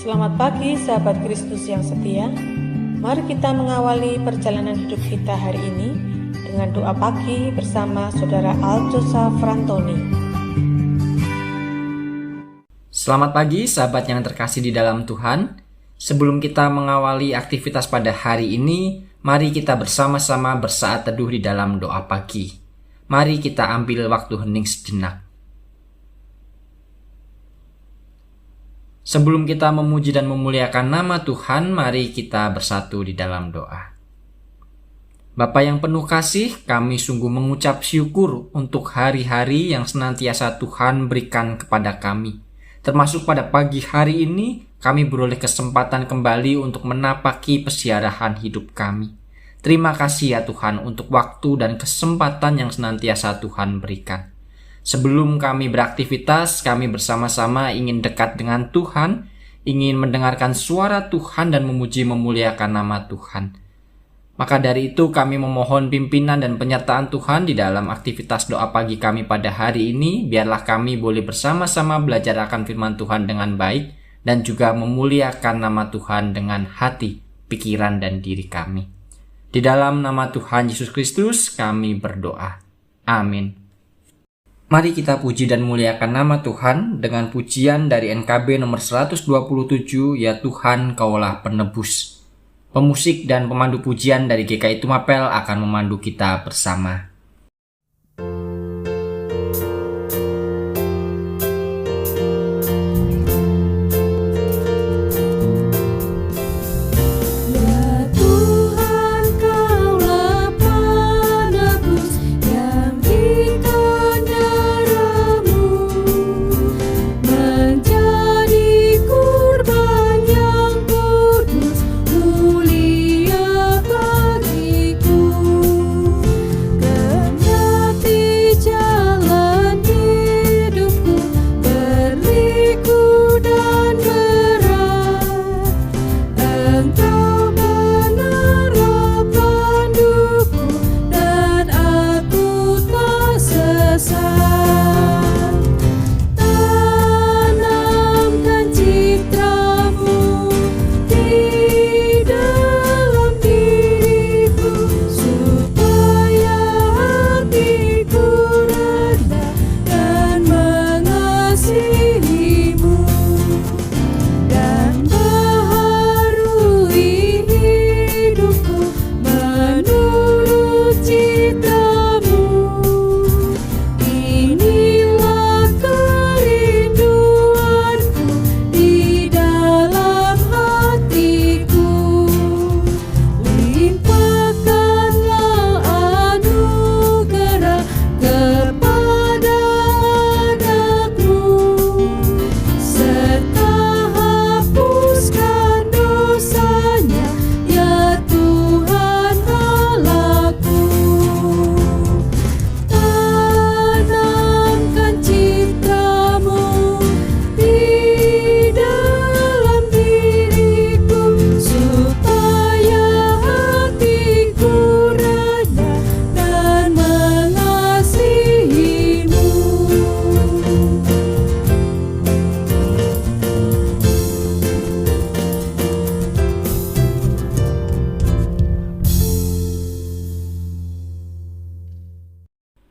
Selamat pagi sahabat Kristus yang setia. Mari kita mengawali perjalanan hidup kita hari ini dengan doa pagi bersama Saudara Aljosa Frantoni. Selamat pagi sahabat yang terkasih di dalam Tuhan. Sebelum kita mengawali aktivitas pada hari ini, mari kita bersama-sama bersaat teduh di dalam doa pagi. Mari kita ambil waktu hening sejenak. Sebelum kita memuji dan memuliakan nama Tuhan, mari kita bersatu di dalam doa. Bapa yang penuh kasih, kami sungguh mengucap syukur untuk hari-hari yang senantiasa Tuhan berikan kepada kami. Termasuk pada pagi hari ini, kami beroleh kesempatan kembali untuk menapaki pesiarahan hidup kami. Terima kasih ya Tuhan untuk waktu dan kesempatan yang senantiasa Tuhan berikan. Sebelum kami beraktivitas, kami bersama-sama ingin dekat dengan Tuhan, ingin mendengarkan suara Tuhan dan memuji memuliakan nama Tuhan. Maka dari itu kami memohon pimpinan dan penyertaan Tuhan di dalam aktivitas doa pagi kami pada hari ini. Biarlah kami boleh bersama-sama belajar akan firman Tuhan dengan baik dan juga memuliakan nama Tuhan dengan hati, pikiran, dan diri kami. Di dalam nama Tuhan Yesus Kristus kami berdoa. Amin. Mari kita puji dan muliakan nama Tuhan dengan pujian dari NKB nomor 127, ya Tuhan Kaulah Penebus. Pemusik dan pemandu pujian dari GKI Tumapel akan memandu kita bersama.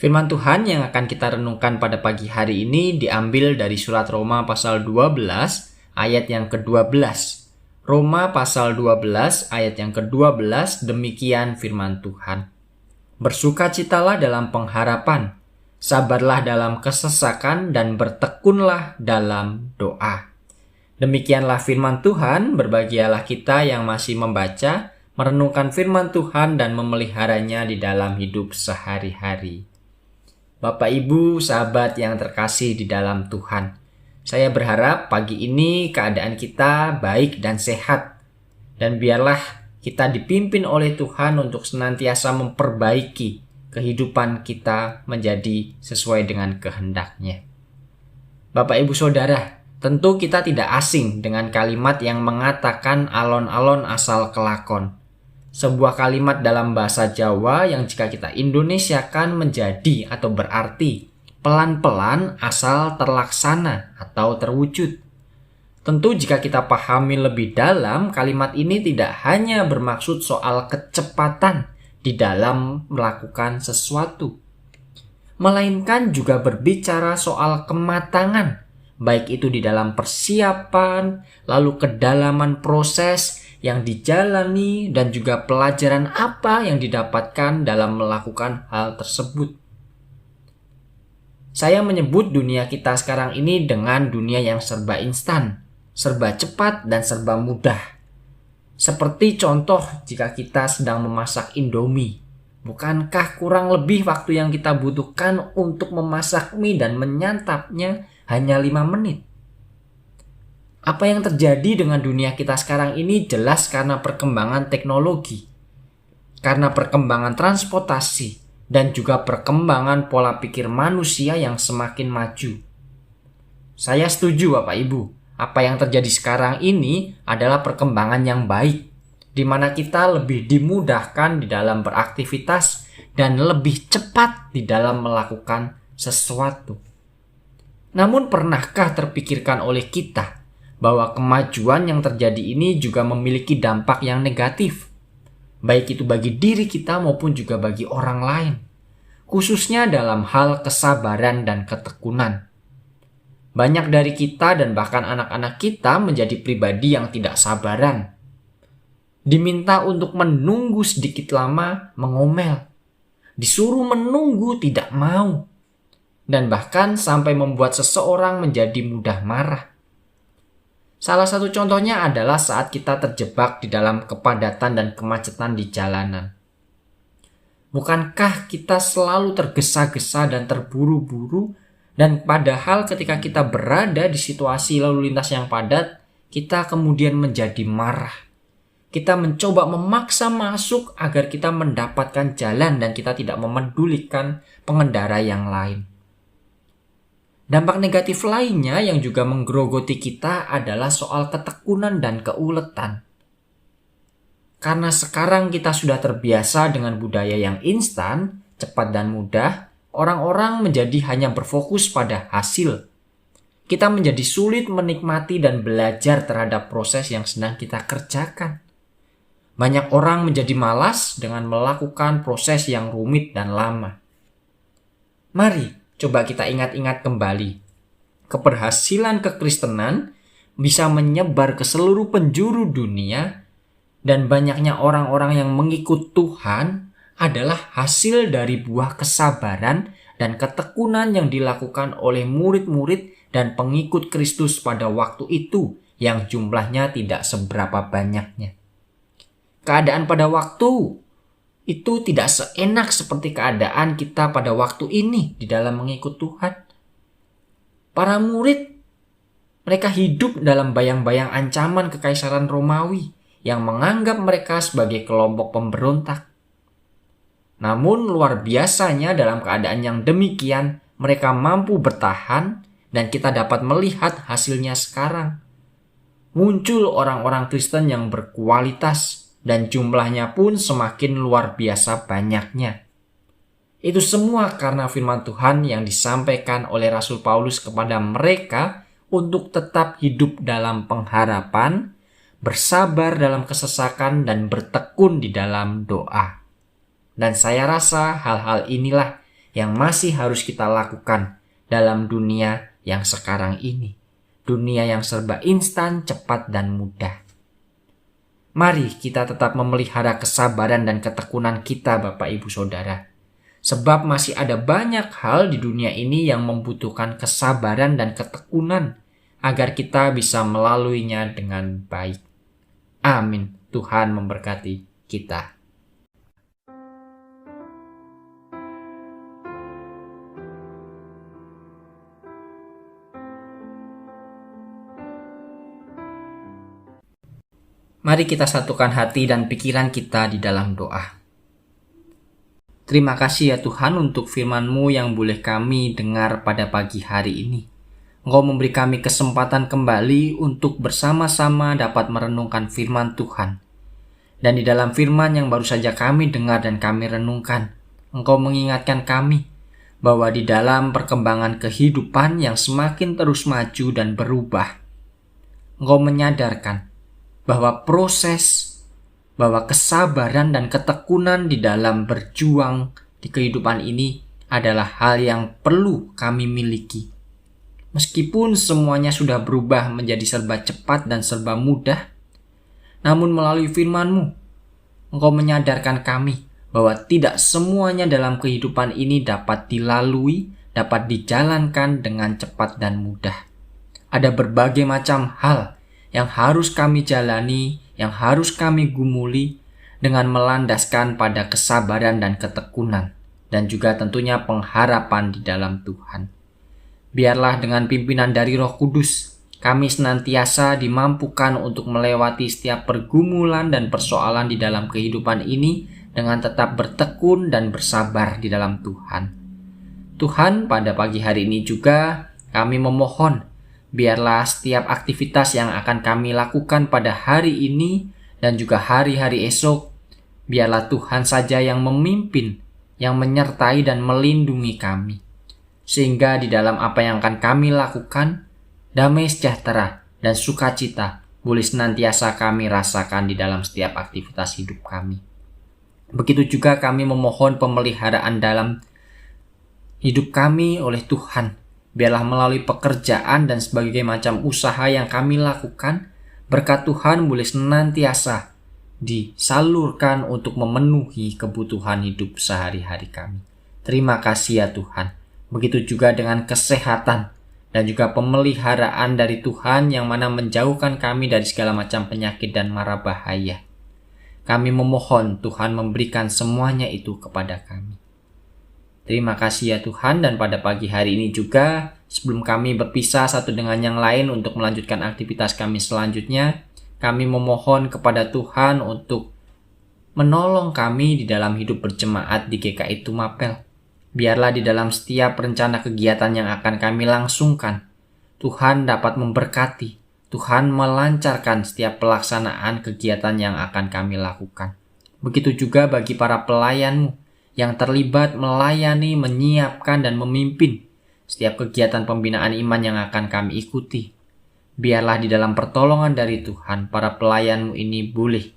Firman Tuhan yang akan kita renungkan pada pagi hari ini diambil dari surat Roma pasal 12 ayat yang ke-12. Roma pasal 12 ayat yang ke-12, demikian firman Tuhan. Bersukacitalah dalam pengharapan, sabarlah dalam kesesakan, dan bertekunlah dalam doa. Demikianlah firman Tuhan. Berbahagialah kita yang masih membaca, merenungkan firman Tuhan dan memeliharanya di dalam hidup sehari-hari. Bapak, Ibu, sahabat yang terkasih di dalam Tuhan, saya berharap pagi ini keadaan kita baik dan sehat, dan biarlah kita dipimpin oleh Tuhan untuk senantiasa memperbaiki kehidupan kita menjadi sesuai dengan kehendak-Nya. Bapak, Ibu, Saudara, tentu kita tidak asing dengan kalimat yang mengatakan alon-alon asal kelakon. Sebuah kalimat dalam bahasa Jawa yang jika kita Indonesiakan menjadi atau berarti pelan-pelan asal terlaksana atau terwujud. Tentu jika kita pahami lebih dalam, kalimat ini tidak hanya bermaksud soal kecepatan di dalam melakukan sesuatu, melainkan juga berbicara soal kematangan, baik itu di dalam persiapan, lalu kedalaman proses yang dijalani, dan juga pelajaran apa yang didapatkan dalam melakukan hal tersebut. Saya menyebut dunia kita sekarang ini dengan dunia yang serba instan, serba cepat, dan serba mudah. Seperti contoh jika kita sedang memasak Indomie. Bukankah kurang lebih waktu yang kita butuhkan untuk memasak mie dan menyantapnya hanya 5 menit? Apa yang terjadi dengan dunia kita sekarang ini jelas karena perkembangan teknologi, karena perkembangan transportasi, dan juga perkembangan pola pikir manusia yang semakin maju. Saya setuju Bapak Ibu, apa yang terjadi sekarang ini adalah perkembangan yang baik, di mana kita lebih dimudahkan di dalam beraktivitas dan lebih cepat di dalam melakukan sesuatu. Namun pernahkah terpikirkan oleh kita bahwa kemajuan yang terjadi ini juga memiliki dampak yang negatif, baik itu bagi diri kita maupun juga bagi orang lain, khususnya dalam hal kesabaran dan ketekunan. Banyak dari kita dan bahkan anak-anak kita menjadi pribadi yang tidak sabaran. Diminta untuk menunggu sedikit lama, mengomel. Disuruh menunggu, tidak mau. Dan bahkan sampai membuat seseorang menjadi mudah marah. Salah satu contohnya adalah saat kita terjebak di dalam kepadatan dan kemacetan di jalanan. Bukankah kita selalu tergesa-gesa dan terburu-buru, dan padahal ketika kita berada di situasi lalu lintas yang padat, kita kemudian menjadi marah. Kita mencoba memaksa masuk agar kita mendapatkan jalan dan kita tidak memedulikan pengendara yang lain. Dampak negatif lainnya yang juga menggerogoti kita adalah soal ketekunan dan keuletan. Karena sekarang kita sudah terbiasa dengan budaya yang instan, cepat dan mudah, orang-orang menjadi hanya berfokus pada hasil. Kita menjadi sulit menikmati dan belajar terhadap proses yang sedang kita kerjakan. Banyak orang menjadi malas dengan melakukan proses yang rumit dan lama. Mari coba kita ingat-ingat kembali. Keberhasilan kekristenan bisa menyebar ke seluruh penjuru dunia, dan banyaknya orang-orang yang mengikut Tuhan adalah hasil dari buah kesabaran dan ketekunan yang dilakukan oleh murid-murid dan pengikut Kristus pada waktu itu yang jumlahnya tidak seberapa banyaknya. Keadaan pada waktu itu tidak seenak seperti keadaan kita pada waktu ini di dalam mengikut Tuhan. Para murid, mereka hidup dalam bayang-bayang ancaman kekaisaran Romawi yang menganggap mereka sebagai kelompok pemberontak. Namun luar biasanya dalam keadaan yang demikian, mereka mampu bertahan dan kita dapat melihat hasilnya sekarang. Muncul orang-orang Kristen yang berkualitas dan jumlahnya pun semakin luar biasa banyaknya. Itu semua karena firman Tuhan yang disampaikan oleh Rasul Paulus kepada mereka untuk tetap hidup dalam pengharapan, bersabar dalam kesesakan, dan bertekun di dalam doa. Dan saya rasa hal-hal inilah yang masih harus kita lakukan dalam dunia yang sekarang ini. Dunia yang serba instan, cepat, dan mudah. Mari kita tetap memelihara kesabaran dan ketekunan kita, Bapak Ibu Saudara. Sebab masih ada banyak hal di dunia ini yang membutuhkan kesabaran dan ketekunan agar kita bisa melaluinya dengan baik. Amin. Tuhan memberkati kita. Mari kita satukan hati dan pikiran kita di dalam doa. Terima kasih ya Tuhan untuk firman-Mu yang boleh kami dengar pada pagi hari ini. Engkau memberi kami kesempatan kembali untuk bersama-sama dapat merenungkan firman Tuhan. Dan di dalam firman yang baru saja kami dengar dan kami renungkan, Engkau mengingatkan kami bahwa di dalam perkembangan kehidupan yang semakin terus maju dan berubah, Engkau menyadarkan bahwa bahwa kesabaran dan ketekunan di dalam berjuang di kehidupan ini adalah hal yang perlu kami miliki. Meskipun semuanya sudah berubah menjadi serba cepat dan serba mudah, namun melalui firman-Mu, Engkau menyadarkan kami bahwa tidak semuanya dalam kehidupan ini dapat dilalui, dapat dijalankan dengan cepat dan mudah. Ada berbagai macam hal yang harus kami jalani, yang harus kami gumuli dengan melandaskan pada kesabaran dan ketekunan, dan juga tentunya pengharapan di dalam Tuhan. Biarlah dengan pimpinan dari Roh Kudus, kami senantiasa dimampukan untuk melewati setiap pergumulan dan persoalan di dalam kehidupan ini dengan tetap bertekun dan bersabar di dalam Tuhan. Tuhan, pada pagi hari ini juga kami memohon, biarlah setiap aktivitas yang akan kami lakukan pada hari ini dan juga hari-hari esok, biarlah Tuhan saja yang memimpin, yang menyertai dan melindungi kami. Sehingga di dalam apa yang akan kami lakukan, damai sejahtera dan sukacita boleh senantiasa kami rasakan di dalam setiap aktivitas hidup kami. Begitu juga kami memohon pemeliharaan dalam hidup kami oleh Tuhan. Biarlah melalui pekerjaan dan sebagai macam usaha yang kami lakukan, berkat Tuhan boleh senantiasa disalurkan untuk memenuhi kebutuhan hidup sehari-hari kami. Terima kasih ya Tuhan. Begitu juga dengan kesehatan dan juga pemeliharaan dari Tuhan yang mana menjauhkan kami dari segala macam penyakit dan mara bahaya. Kami memohon Tuhan memberikan semuanya itu kepada kami. Terima kasih ya Tuhan, dan pada pagi hari ini juga sebelum kami berpisah satu dengan yang lain untuk melanjutkan aktivitas kami selanjutnya, kami memohon kepada Tuhan untuk menolong kami di dalam hidup berjemaat di GKI Tumapel. Biarlah di dalam setiap rencana kegiatan yang akan kami langsungkan, Tuhan dapat memberkati, Tuhan melancarkan setiap pelaksanaan kegiatan yang akan kami lakukan. Begitu juga bagi para pelayan-Mu yang terlibat melayani, menyiapkan, dan memimpin setiap kegiatan pembinaan iman yang akan kami ikuti. Biarlah di dalam pertolongan dari Tuhan, para pelayan-Mu ini boleh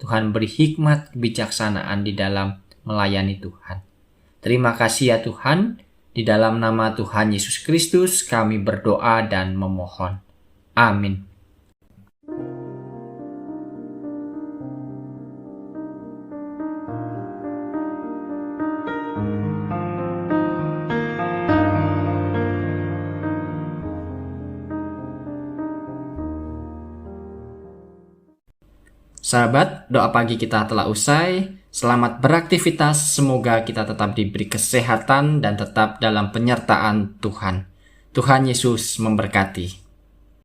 Tuhan beri hikmat kebijaksanaan di dalam melayani Tuhan. Terima kasih ya Tuhan, di dalam nama Tuhan Yesus Kristus kami berdoa dan memohon. Amin. Sahabat, doa pagi kita telah usai. Selamat beraktivitas, semoga kita tetap diberi kesehatan dan tetap dalam penyertaan Tuhan. Tuhan Yesus memberkati.